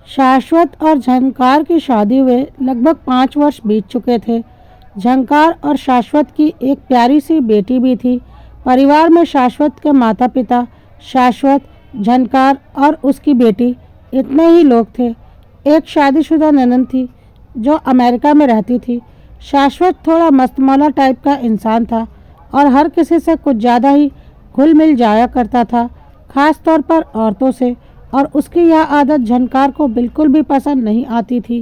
शाश्वत और झंकार की शादी हुए लगभग 5 वर्ष बीत चुके थे। झंकार और शाश्वत की एक प्यारी सी बेटी भी थी। परिवार में शाश्वत के माता पिता, शाश्वत, झंकार और उसकी बेटी, इतने ही लोग थे। एक शादीशुदा ननद थी जो अमेरिका में रहती थी। शाश्वत थोड़ा मस्तमौला टाइप का इंसान था और हर किसी से कुछ ज़्यादा ही घुल मिल जाया करता था, खास तौर पर औरतों से। और उसकी यह आदत झनकार को बिल्कुल भी पसंद नहीं आती थी,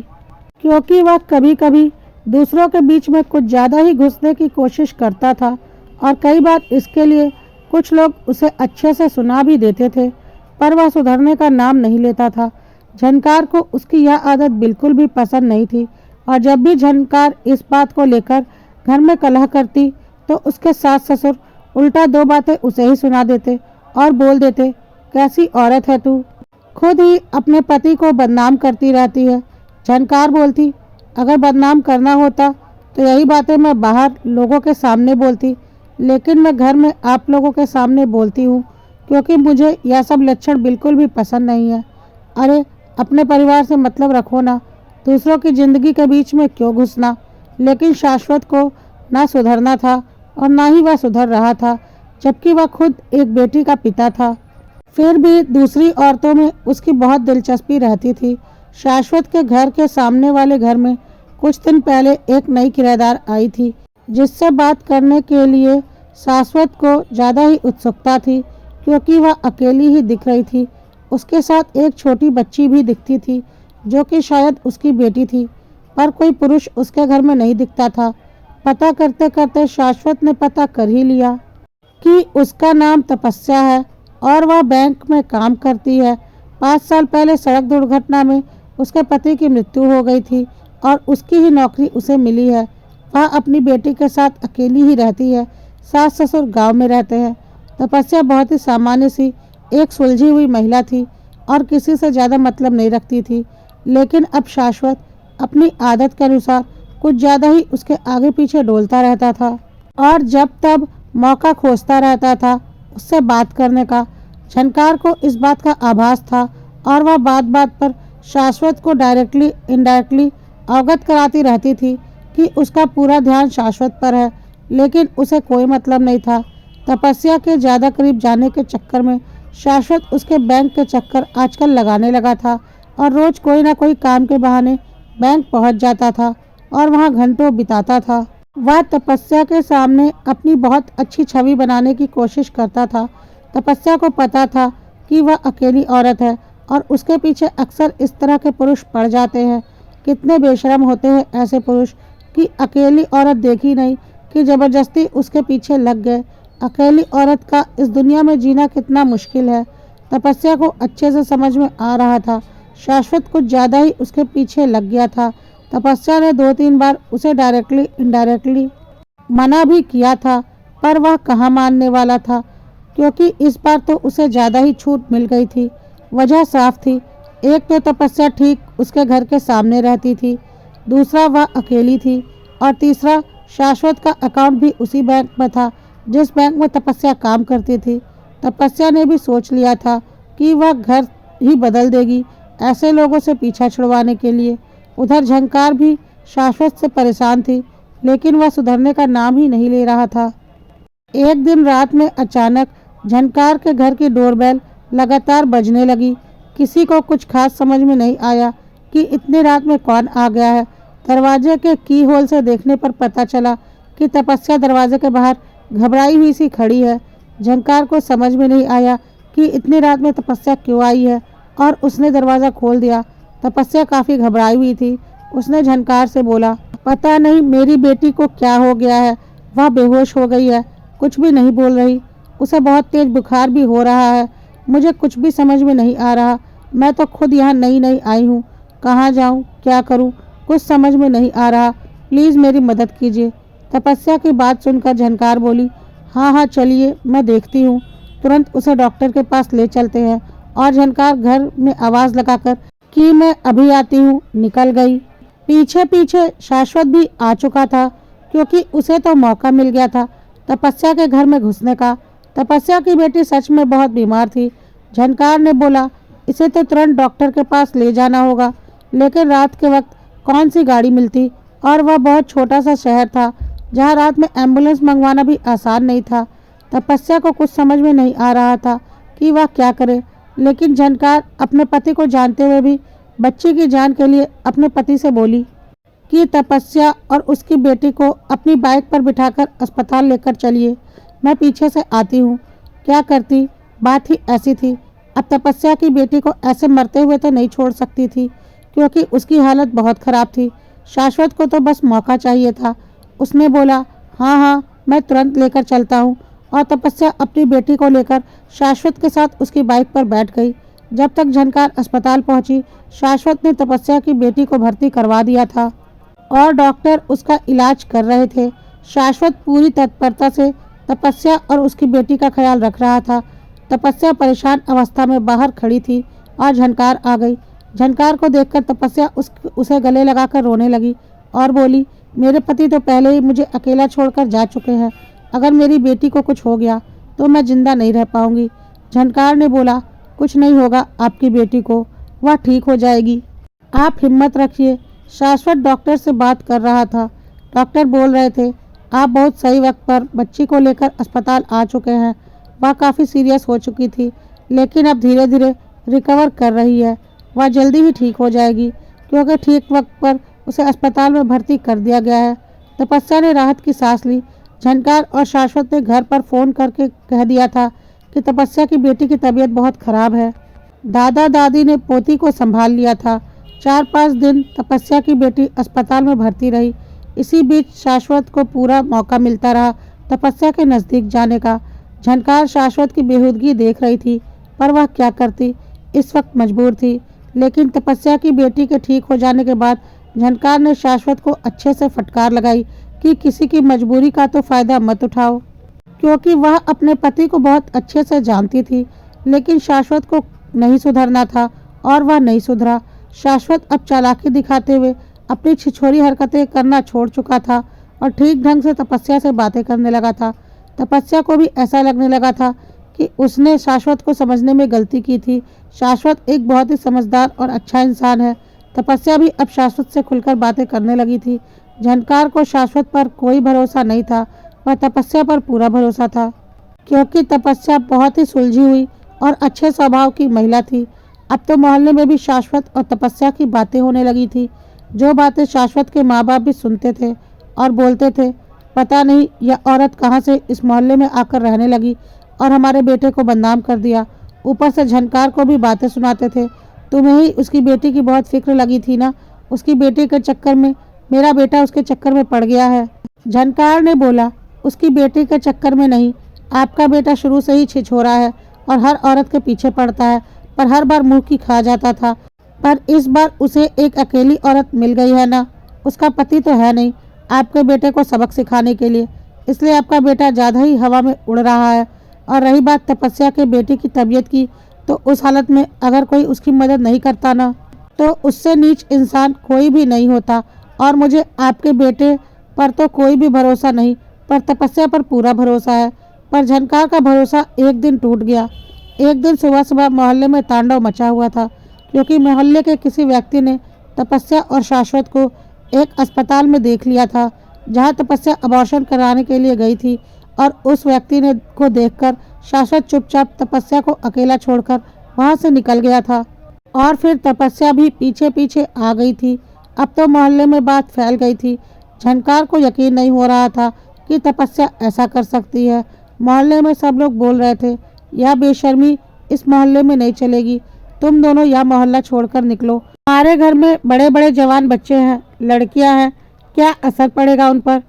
क्योंकि वह कभी कभी दूसरों के बीच में कुछ ज़्यादा ही घुसने की कोशिश करता था और कई बार इसके लिए कुछ लोग उसे अच्छे से सुना भी देते थे, पर वह सुधरने का नाम नहीं लेता था। झनकार को उसकी यह आदत बिल्कुल भी पसंद नहीं थी और जब भी झनकार इस बात को लेकर घर में कलह करती तो उसके सास ससुर उल्टा दो बातें उसे ही सुना देते और बोल देते, कैसी औरत है तू, खुद ही अपने पति को बदनाम करती रहती है। झनकार बोलती, अगर बदनाम करना होता तो यही बातें मैं बाहर लोगों के सामने बोलती, लेकिन मैं घर में आप लोगों के सामने बोलती हूँ क्योंकि मुझे यह सब लक्षण बिल्कुल भी पसंद नहीं है। अरे अपने परिवार से मतलब रखो ना, दूसरों की ज़िंदगी के बीच में क्यों घुसना। लेकिन शाश्वत को ना सुधरना था और ना ही वह सुधर रहा था, जबकि वह खुद एक बेटी का पिता था। फिर भी दूसरी औरतों में उसकी बहुत दिलचस्पी रहती थी। शाश्वत के घर के सामने वाले घर में कुछ दिन पहले एक नई किराएदार आई थी, जिससे बात करने के लिए शाश्वत को ज़्यादा ही उत्सुकता थी, क्योंकि वह अकेली ही दिख रही थी। उसके साथ एक छोटी बच्ची भी दिखती थी, जो कि शायद उसकी बेटी थी, पर कोई पुरुष उसके घर में नहीं दिखता था। पता करते करते शाश्वत ने पता कर ही लिया कि उसका नाम तपस्या है और वह बैंक में काम करती है। 5 साल पहले सड़क दुर्घटना में उसके पति की मृत्यु हो गई थी और उसकी ही नौकरी उसे मिली है। वह अपनी बेटी के साथ अकेली ही रहती है। सास ससुर गांव में रहते हैं। तपस्या बहुत ही सामान्य सी एक सुलझी हुई महिला थी और किसी से ज़्यादा मतलब नहीं रखती थी, लेकिन अब शाश्वत अपनी आदत के अनुसार कुछ ज़्यादा ही उसके आगे पीछे डोलता रहता था और जब तब मौका खोजता रहता था उससे बात करने का। झनकार को इस बात का आभास था और वह बात बात पर शाश्वत को डायरेक्टली इनडायरेक्टली अवगत कराती रहती थी कि उसका पूरा ध्यान शाश्वत पर है, लेकिन उसे कोई मतलब नहीं था। तपस्या के ज़्यादा करीब जाने के चक्कर में शाश्वत उसके बैंक के चक्कर आजकल लगाने लगा था और रोज़ कोई ना कोई काम के बहाने बैंक पहुंच जाता था और वहां घंटों बिताता था। वह तपस्या के सामने अपनी बहुत अच्छी छवि बनाने की कोशिश करता था। तपस्या को पता था कि वह अकेली औरत है और उसके पीछे अक्सर इस तरह के पुरुष पड़ जाते हैं। कितने बेशर्म होते हैं ऐसे पुरुष कि अकेली औरत देखी नहीं कि ज़बरदस्ती उसके पीछे लग गए। अकेली औरत का इस दुनिया में जीना कितना मुश्किल है, तपस्या को अच्छे से समझ में आ रहा था। शाश्वत कुछ ज़्यादा ही उसके पीछे लग गया था। तपस्या ने 2-3 बार उसे डायरेक्टली इनडायरेक्टली मना भी किया था, पर वह कहाँ मानने वाला था, क्योंकि इस बार तो उसे ज़्यादा ही छूट मिल गई थी। वजह साफ थी, एक तो तपस्या ठीक उसके घर के सामने रहती थी, दूसरा वह अकेली थी और तीसरा शाश्वत का अकाउंट भी उसी बैंक में था जिस बैंक में तपस्या काम करती थी। तपस्या ने भी सोच लिया था कि वह घर ही बदल देगी ऐसे लोगों से पीछा छुड़वाने के लिए। उधर झंकार भी शाश्वत से परेशान थी, लेकिन वह सुधरने का नाम ही नहीं ले रहा था। एक दिन रात में अचानक झंकार के घर की डोरबेल लगातार बजने लगी। किसी को कुछ खास समझ में नहीं आया कि इतनी रात में कौन आ गया है। दरवाजे के की होल से देखने पर पता चला कि तपस्या दरवाजे के बाहर घबराई हुई सी खड़ी है। झंकार को समझ में नहीं आया कि इतनी रात में तपस्या क्यों आई है और उसने दरवाज़ा खोल दिया। तपस्या काफ़ी घबराई हुई थी। उसने झनकार से बोला, पता नहीं मेरी बेटी को क्या हो गया है, वह बेहोश हो गई है, कुछ भी नहीं बोल रही, उसे बहुत तेज बुखार भी हो रहा है, मुझे कुछ भी समझ में नहीं आ रहा, मैं तो खुद यहाँ नई नई आई हूँ, कहाँ जाऊँ क्या करूँ कुछ समझ में नहीं आ रहा, प्लीज़ मेरी मदद कीजिए। तपस्या की बात सुनकर झनकार बोली, हाँ हाँ चलिए मैं देखती हूँ। तुरंत उसे डॉक्टर के पास ले चलते हैं। और झनकार घर में आवाज़ लगाकर कि मैं अभी आती हूँ निकल गई। पीछे पीछे शाश्वत भी आ चुका था, क्योंकि उसे तो मौका मिल गया था तपस्या के घर में घुसने का। तपस्या की बेटी सच में बहुत बीमार थी। झनकार ने बोला, इसे तो तुरंत डॉक्टर के पास ले जाना होगा, लेकिन रात के वक्त कौन सी गाड़ी मिलती, और वह बहुत छोटा सा शहर था जहाँ रात में एम्बुलेंस मंगवाना भी आसान नहीं था। तपस्या को कुछ समझ में नहीं आ रहा था कि वह क्या करे, लेकिन झनकार अपने पति को जानते हुए भी बच्ची की जान के लिए अपने पति से बोली कि तपस्या और उसकी बेटी को अपनी बाइक पर बिठाकर अस्पताल लेकर चलिए, मैं पीछे से आती हूँ। क्या करती, बात ही ऐसी थी। अब तपस्या की बेटी को ऐसे मरते हुए तो नहीं छोड़ सकती थी, क्योंकि उसकी हालत बहुत ख़राब थी। शाश्वत को तो बस मौका चाहिए था। उसने बोला, हाँ हाँ, मैं तुरंत लेकर चलता हूँ। और तपस्या अपनी बेटी को लेकर शाश्वत के साथ उसकी बाइक पर बैठ गई। जब तक झनकार अस्पताल पहुंची, शाश्वत ने तपस्या की बेटी को भर्ती करवा दिया था और डॉक्टर उसका इलाज कर रहे थे। शाश्वत पूरी तत्परता से तपस्या और उसकी बेटी का ख्याल रख रहा था। तपस्या परेशान अवस्था में बाहर खड़ी थी और झनकार आ गई। झनकार को देखकर तपस्या उसे गले लगाकर रोने लगी और बोली, मेरे पति तो पहले ही मुझे अकेला छोड़कर जा चुके हैं। अगर मेरी बेटी को कुछ हो गया तो मैं जिंदा नहीं रह पाऊंगी। झनकार ने बोला, कुछ नहीं होगा आपकी बेटी को, वह ठीक हो जाएगी, आप हिम्मत रखिए। शाश्वत डॉक्टर से बात कर रहा था। डॉक्टर बोल रहे थे, आप बहुत सही वक्त पर बच्ची को लेकर अस्पताल आ चुके हैं। वह काफ़ी सीरियस हो चुकी थी, लेकिन अब धीरे धीरे रिकवर कर रही है। वह जल्दी ही ठीक हो जाएगी, क्योंकि ठीक वक्त पर उसे अस्पताल में भर्ती कर दिया गया है। तपस्या ने राहत की सांस ली। झनकार और शाश्वत ने घर पर फ़ोन करके कह दिया था कि तपस्या की बेटी की तबीयत बहुत ख़राब है। दादा दादी ने पोती को संभाल लिया था। 4-5 दिन तपस्या की बेटी अस्पताल में भर्ती रही। इसी बीच शाश्वत को पूरा मौका मिलता रहा तपस्या के नज़दीक जाने का। झनकार शाश्वत की बेहूदगी देख रही थी, पर वह क्या करती, इस वक्त मजबूर थी। लेकिन तपस्या की बेटी के ठीक हो जाने के बाद झनकार ने शाश्वत को अच्छे से फटकार लगाई कि किसी की मजबूरी का तो फ़ायदा मत उठाओ, क्योंकि वह अपने पति को बहुत अच्छे से जानती थी। लेकिन शाश्वत को नहीं सुधरना था और वह नहीं सुधरा। शाश्वत अब चालाकी दिखाते हुए अपनी छिछोरी हरकतें करना छोड़ चुका था और ठीक ढंग से तपस्या से बातें करने लगा था। तपस्या को भी ऐसा लगने लगा था कि उसने शाश्वत को समझने में गलती की थी। शाश्वत एक बहुत ही समझदार और अच्छा इंसान है। तपस्या भी अब शाश्वत से खुलकर बातें करने लगी थी। झनकार को शाश्वत पर कोई भरोसा नहीं था, वह तपस्या पर पूरा भरोसा था, क्योंकि तपस्या बहुत ही सुलझी हुई और अच्छे स्वभाव की महिला थी। अब तो मोहल्ले में भी शाश्वत और तपस्या की बातें होने लगी थी, जो बातें शाश्वत के माँ बाप भी सुनते थे और बोलते थे, पता नहीं यह औरत कहाँ से इस मोहल्ले में आकर रहने लगी और हमारे बेटे को बदनाम कर दिया। ऊपर से झनकार को भी बातें सुनाते थे, तुम्हें ही उसकी बेटी की बहुत फिक्र लगी थी ना, उसकी बेटी के चक्कर में मेरा बेटा उसके चक्कर में पड़ गया है। झनकार ने बोला, उसकी बेटी के चक्कर में नहीं, आपका बेटा शुरू से ही छिछोरा है और हर औरत के पीछे पड़ता है, पर हर बार मुंह की खा जाता था। पर इस बार उसे एक अकेली औरत मिल गई है ना, उसका पति तो है नहीं आपके बेटे को सबक सिखाने के लिए, इसलिए आपका बेटा ज़्यादा ही हवा में उड़ रहा है। और रही बात तपस्या के बेटे की तबीयत की, तो उस हालत में अगर कोई उसकी मदद नहीं करता ना, तो उससे नीच इंसान कोई भी नहीं होता। और मुझे आपके बेटे पर तो कोई भी भरोसा नहीं, पर तपस्या पर पूरा भरोसा है। पर झनकार का भरोसा एक दिन टूट गया। एक दिन सुबह सुबह मोहल्ले में तांडव मचा हुआ था, क्योंकि मोहल्ले के किसी व्यक्ति ने तपस्या और शाश्वत को एक अस्पताल में देख लिया था, जहां तपस्या अबॉर्शन कराने के लिए गई थी। और उस व्यक्ति ने को देखकर शाश्वत चुपचाप तपस्या को अकेला छोड़कर वहां से निकल गया था, और फिर तपस्या भी पीछे पीछे आ गई थी। अब तो मोहल्ले में बात फैल गई थी। झनकार को यकीन नहीं हो रहा था कि तपस्या ऐसा कर सकती है। मोहल्ले में सब लोग बोल रहे थे, यह बेशर्मी इस मोहल्ले में नहीं चलेगी, तुम दोनों यह मोहल्ला छोड़कर निकलो। हमारे घर में बड़े बड़े जवान बच्चे हैं, लड़कियां हैं, क्या असर पड़ेगा उन पर।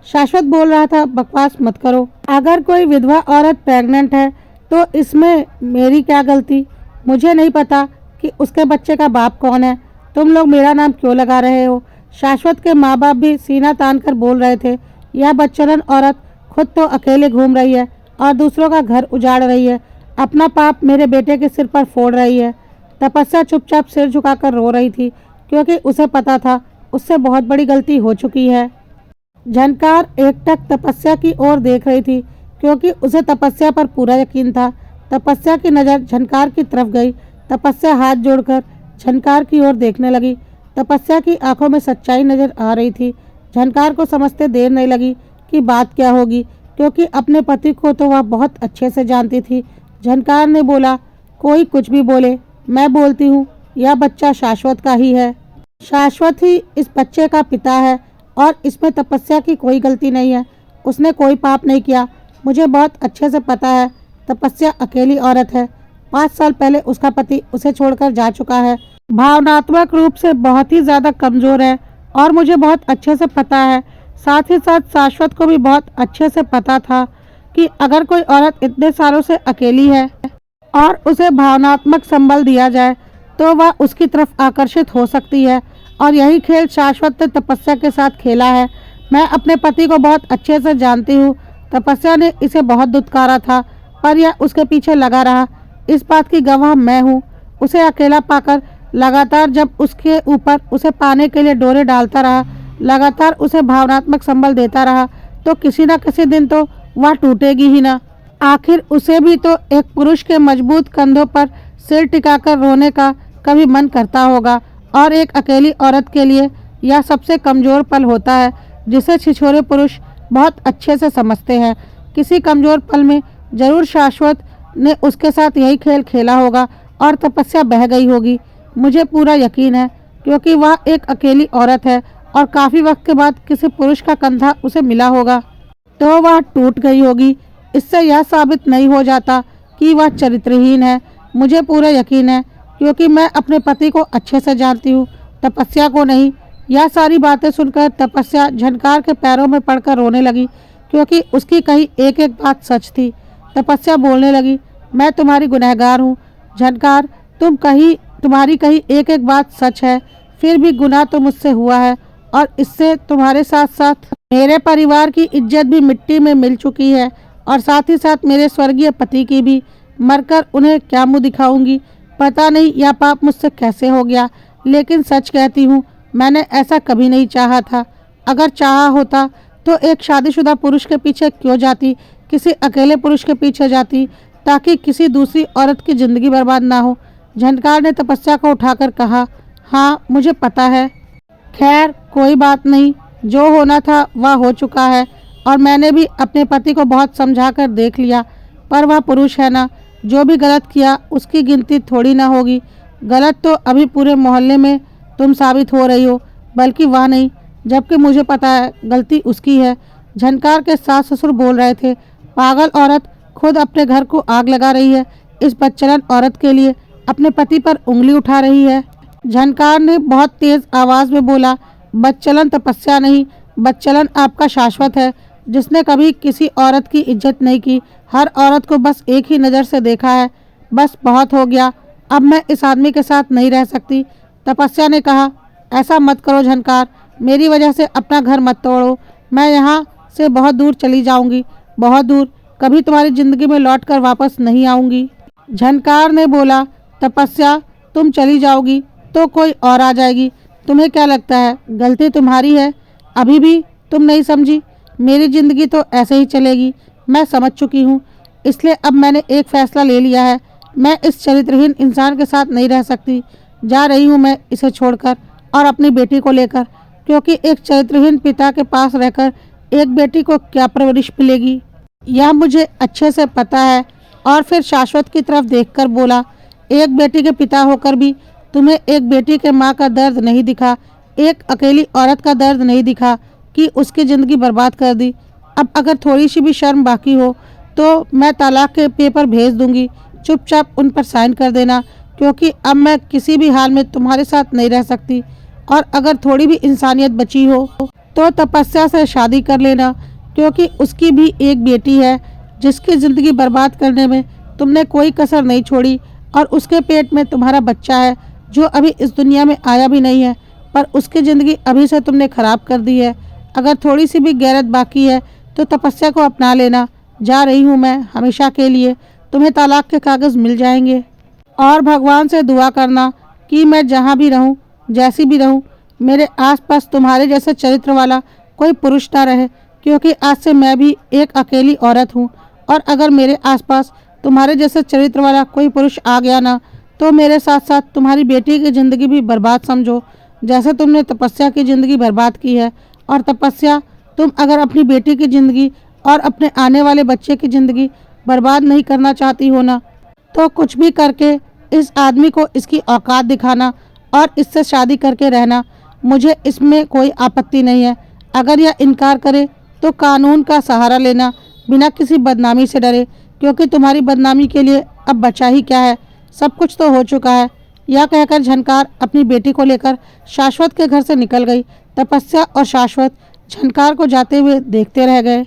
शाश्वत बोल रहा था, बकवास मत करो, अगर कोई विधवा औरत प्रेग्नेंट है तो इसमें मेरी क्या गलती। मुझे नहीं पता कि उसके बच्चे का बाप कौन है, तुम लोग मेरा नाम क्यों लगा रहे हो। शाश्वत के माँ बाप भी सीना तान कर बोल रहे थे, यह बच्चरन औरत खुद तो अकेले घूम रही है और दूसरों का घर उजाड़ रही है, अपना पाप मेरे बेटे के सिर पर फोड़ रही है। तपस्या चुपचाप सिर झुकाकर रो रही थी, क्योंकि उसे पता था उससे बहुत बड़ी गलती हो चुकी है। झनकार एकटक तपस्या की ओर देख रही थी, क्योंकि उसे तपस्या पर पूरा यकीन था। तपस्या की नज़र झनकार की तरफ गई तपस्या हाथ जोड़कर झनकार की ओर देखने लगी। तपस्या की आंखों में सच्चाई नजर आ रही थी। झनकार को समझते देर नहीं लगी कि बात क्या होगी, क्योंकि अपने पति को तो वह बहुत अच्छे से जानती थी। झनकार ने बोला, कोई कुछ भी बोले, मैं बोलती हूँ, यह बच्चा शाश्वत का ही है। शाश्वत ही इस बच्चे का पिता है और इसमें तपस्या की कोई गलती नहीं है। उसने कोई पाप नहीं किया। मुझे बहुत अच्छे से पता है। तपस्या अकेली औरत है। 5 साल पहले उसका पति उसे छोड़कर जा चुका है। भावनात्मक रूप से बहुत ही ज़्यादा कमज़ोर है और मुझे बहुत अच्छे से पता है। साथ ही साथ शाश्वत को भी बहुत अच्छे से पता था कि अगर कोई औरत इतने सालों से अकेली है और उसे भावनात्मक संबल दिया जाए तो वह उसकी तरफ आकर्षित हो सकती है। और यही खेल शाश्वत ने तपस्या के साथ खेला है। मैं अपने पति को बहुत अच्छे से जानती हूँ। तपस्या ने इसे बहुत दुत्कारा था, पर यह उसके पीछे लगा रहा। इस बात की गवाह मैं हूँ। उसे अकेला पाकर लगातार जब उसके ऊपर उसे पाने के लिए डोरे डालता रहा, लगातार उसे भावनात्मक संबल देता रहा, तो किसी न किसी दिन तो वह टूटेगी ही ना। आखिर उसे भी तो एक पुरुष के मजबूत कंधों पर सिर टिकाकर रोने का कभी मन करता होगा। और एक अकेली औरत के लिए यह सबसे कमज़ोर पल होता है, जिसे छिछोरे पुरुष बहुत अच्छे से समझते हैं। किसी कमज़ोर पल में जरूर शाश्वत ने उसके साथ यही खेल खेला होगा और तपस्या बह गई होगी। मुझे पूरा यकीन है, क्योंकि वह एक अकेली औरत है और काफ़ी वक्त के बाद किसी पुरुष का कंधा उसे मिला होगा तो वह टूट गई होगी। इससे यह साबित नहीं हो जाता कि वह चरित्रहीन है। मुझे पूरा यकीन है, क्योंकि मैं अपने पति को अच्छे से जानती हूँ, तपस्या को नहीं। यह सारी बातें सुनकर तपस्या झनकार के पैरों में पड़कर रोने लगी, क्योंकि उसकी कही एक एक बात सच थी। तपस्या बोलने लगी, मैं तुम्हारी गुनहगार हूँ झनकार। तुम्हारी कही एक एक बात सच है, फिर भी गुनाह तो मुझसे हुआ है और इससे तुम्हारे साथ साथ मेरे परिवार की इज्जत भी मिट्टी में मिल चुकी है और साथ ही साथ मेरे स्वर्गीय पति की भी। मरकर उन्हें क्या मुँह दिखाऊंगी, पता नहीं यह पाप मुझसे कैसे हो गया। लेकिन सच कहती हूँ, मैंने ऐसा कभी नहीं चाहा था। अगर चाहा होता तो एक शादीशुदा पुरुष के पीछे क्यों जाती, किसी अकेले पुरुष के पीछे जाती, ताकि किसी दूसरी औरत की ज़िंदगी बर्बाद ना हो। झनकार ने तपस्या को उठाकर कहा, हाँ मुझे पता है। खैर कोई बात नहीं, जो होना था वह हो चुका है और मैंने भी अपने पति को बहुत समझा कर देख लिया। पर वह पुरुष है ना, जो भी गलत किया उसकी गिनती थोड़ी ना होगी। गलत तो अभी पूरे मोहल्ले में तुम साबित हो रही हो, बल्कि वह नहीं, जबकि मुझे पता है गलती उसकी है। झनकार के सास ससुर बोल रहे थे, पागल औरत खुद अपने घर को आग लगा रही है, इस बदचलन औरत के लिए अपने पति पर उंगली उठा रही है। झनकार ने बहुत तेज आवाज में बोला, बदचलन तपस्या नहीं, बदचलन आपका शाश्वत है, जिसने कभी किसी औरत की इज्जत नहीं की, हर औरत को बस एक ही नज़र से देखा है। बस बहुत हो गया, अब मैं इस आदमी के साथ नहीं रह सकती। तपस्या ने कहा, ऐसा मत करो झनकार, मेरी वजह से अपना घर मत तोड़ो। मैं यहाँ से बहुत दूर चली जाऊँगी, बहुत दूर, कभी तुम्हारी ज़िंदगी में लौट कर वापस नहीं आऊँगी। झनकार ने बोला, तपस्या तुम चली जाओगी तो कोई और आ जाएगी। तुम्हें क्या लगता है गलती तुम्हारी है? अभी भी तुम नहीं समझी? मेरी ज़िंदगी तो ऐसे ही चलेगी, मैं समझ चुकी हूँ। इसलिए अब मैंने एक फ़ैसला ले लिया है, मैं इस चरित्रहीन इंसान के साथ नहीं रह सकती। जा रही हूँ मैं इसे छोड़कर और अपनी बेटी को लेकर, क्योंकि एक चरित्रहीन पिता के पास रहकर एक बेटी को क्या परवरिश मिलेगी, यह मुझे अच्छे से पता है। और फिर शाश्वत की तरफ देखकर बोला, एक बेटी के पिता होकर भी तुम्हें एक बेटी के माँ का दर्द नहीं दिखा, एक अकेली औरत का दर्द नहीं दिखा कि उसकी ज़िंदगी बर्बाद कर दी। अब अगर थोड़ी सी भी शर्म बाकी हो तो मैं तलाक के पेपर भेज दूंगी, चुपचाप उन पर साइन कर देना, क्योंकि अब मैं किसी भी हाल में तुम्हारे साथ नहीं रह सकती। और अगर थोड़ी भी इंसानियत बची हो तो तपस्या से शादी कर लेना, क्योंकि उसकी भी एक बेटी है जिसकी ज़िंदगी बर्बाद करने में तुमने कोई कसर नहीं छोड़ी। और उसके पेट में तुम्हारा बच्चा है जो अभी इस दुनिया में आया भी नहीं है, पर उसकी ज़िंदगी अभी से तुमने ख़राब कर दी है। अगर थोड़ी सी भी गैरत बाकी है तो तपस्या को अपना लेना। जा रही हूँ मैं हमेशा के लिए, तुम्हें तलाक के कागज़ मिल जाएंगे। और भगवान से दुआ करना कि मैं जहाँ भी रहूँ, जैसी भी रहूँ, मेरे आसपास तुम्हारे जैसे चरित्र वाला कोई पुरुष ना रहे, क्योंकि आज से मैं भी एक अकेली औरत हूँ। और अगर मेरे आसपास तुम्हारे जैसे चरित्र वाला कोई पुरुष आ गया ना, तो मेरे साथ साथ तुम्हारी बेटी की ज़िंदगी भी बर्बाद समझो, जैसे तुमने तपस्या की ज़िंदगी बर्बाद की है। और तपस्या, तुम अगर अपनी बेटी की ज़िंदगी और अपने आने वाले बच्चे की ज़िंदगी बर्बाद नहीं करना चाहती हो ना, तो कुछ भी करके इस आदमी को इसकी औकात दिखाना और इससे शादी करके रहना। मुझे इसमें कोई आपत्ति नहीं है। अगर यह इनकार करे तो कानून का सहारा लेना, बिना किसी बदनामी से डरे, क्योंकि तुम्हारी बदनामी के लिए अब बचा ही क्या है, सब कुछ तो हो चुका है। यह कहकर झनकार अपनी बेटी को लेकर शाश्वत के घर से निकल गई। तपस्या और शाश्वत झनकार को जाते हुए देखते रह गए।